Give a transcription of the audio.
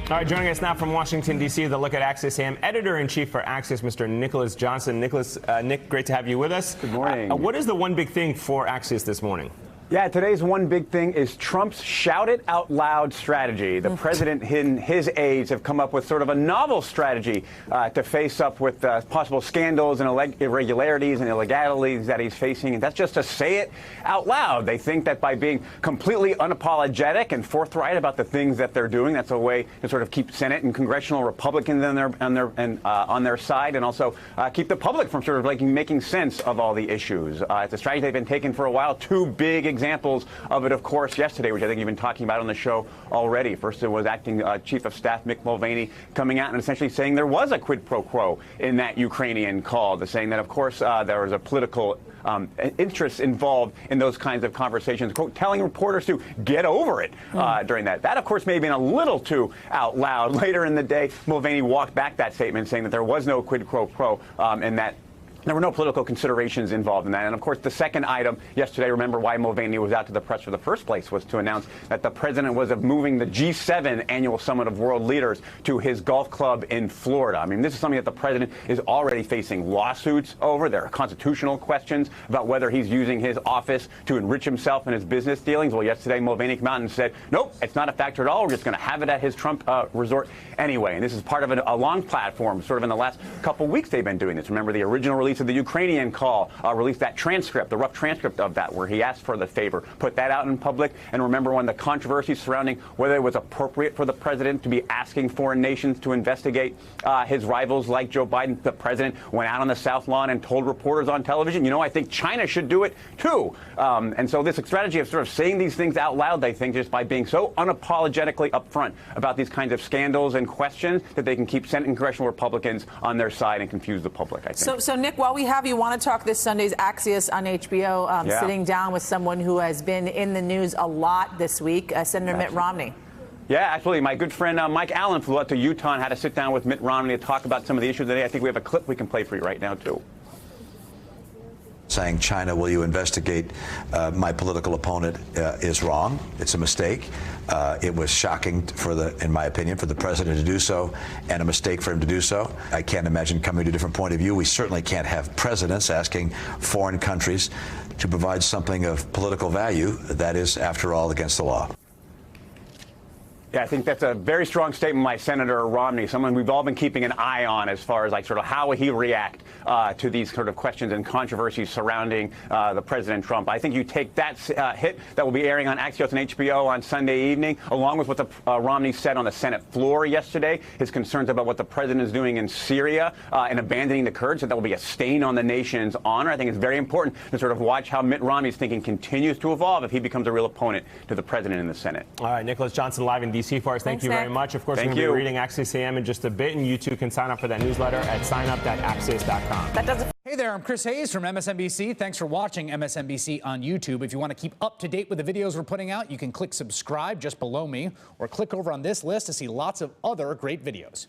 All right, joining us now from Washington, D.C., the Look at Axios AM editor-in-chief for Axios, Mr. Nicholas Johnson. Nick, great to have you with us. Good morning. What is the one big thing for Axios this morning? Yeah, today's one big thing is Trump's shout it out loud strategy. The president and his aides have come up with sort of a novel strategy to face up with possible scandals and irregularities and illegalities that he's facing. And that's just to say it out loud. They think that by being completely unapologetic and forthright about the things that they're doing, that's a way to sort of keep Senate and congressional Republicans on their side, and also keep the public from sort of like making sense of all the issues. It's a strategy they've been taking for a while. Two big examples of it, of course, yesterday, which I think you've been talking about on the show already. First, it was acting Chief of Staff Mick Mulvaney coming out and essentially saying there was a quid pro quo in that Ukrainian call, saying that, of course, there was a political interest involved in those kinds of conversations, quote, telling reporters to get over it during that. That, of course, may have been a little too out loud. Later in the day, Mulvaney walked back that statement, saying that there was no quid pro quo and that there were no political considerations involved in that. And, of course, the second item yesterday, remember why Mulvaney was out to the press for the first place, was to announce that the president was moving the G7 annual summit of world leaders to his golf club in Florida. I mean, this is something that the president is already facing lawsuits over. There are constitutional questions about whether he's using his office to enrich himself in his business dealings. Well, yesterday, Mulvaney came out and said, nope, it's not a factor at all. We're just going to have it at his Trump resort anyway. And this is part of a long platform. Sort of in the last couple weeks, they've been doing this. Remember the original release of the Ukrainian call, released that transcript, the rough transcript of that, where he asked for the favor, put that out in public. And remember when the controversy surrounding whether it was appropriate for the president to be asking foreign nations to investigate his rivals like Joe Biden, the president went out on the South Lawn and told reporters on television, you know, I think China should do it too. And so this strategy of sort of saying these things out loud, they think, just by being so unapologetically upfront about these kinds of scandals and questions, that they can keep Senate and congressional Republicans on their side and confuse the public, I think. So Nick, while we have you, want to talk this Sunday's Axios on HBO, sitting down with someone who has been in the news a lot this week, Senator Mitt Romney. Yeah, absolutely. My good friend Mike Allen flew out to Utah and had to sit down with Mitt Romney to talk about some of the issues today. I think we have a clip we can play for you right now, too. Saying, China, will you investigate my political opponent is wrong. It's a mistake. It was shocking in my opinion, for the president to do so, and a mistake for him to do so. I can't imagine coming to a different point of view. We certainly can't have presidents asking foreign countries to provide something of political value that is, after all, against the law. Yeah, I think that's a very strong statement by Senator Romney, someone we've all been keeping an eye on as far as like sort of how will he react to these sort of questions and controversies surrounding the President Trump. I think you take that hit that will be airing on Axios and HBO on Sunday evening, along with what Romney said on the Senate floor yesterday, his concerns about what the president is doing in Syria and abandoning the Kurds, that will be a stain on the nation's honor. I think it's very important to sort of watch how Mitt Romney's thinking continues to evolve if he becomes a real opponent to the president in the Senate. All right, Nicholas Johnson live in D.C. for us. Thank you very much. Of course, we're going to be reading Axios AM in just a bit, and you too can sign up for that newsletter at signup.axios.com. Hey there, I'm Chris Hayes from MSNBC. Thanks for watching MSNBC on YouTube. If you want to keep up to date with the videos we're putting out, you can click subscribe just below me, or click over on this list to see lots of other great videos.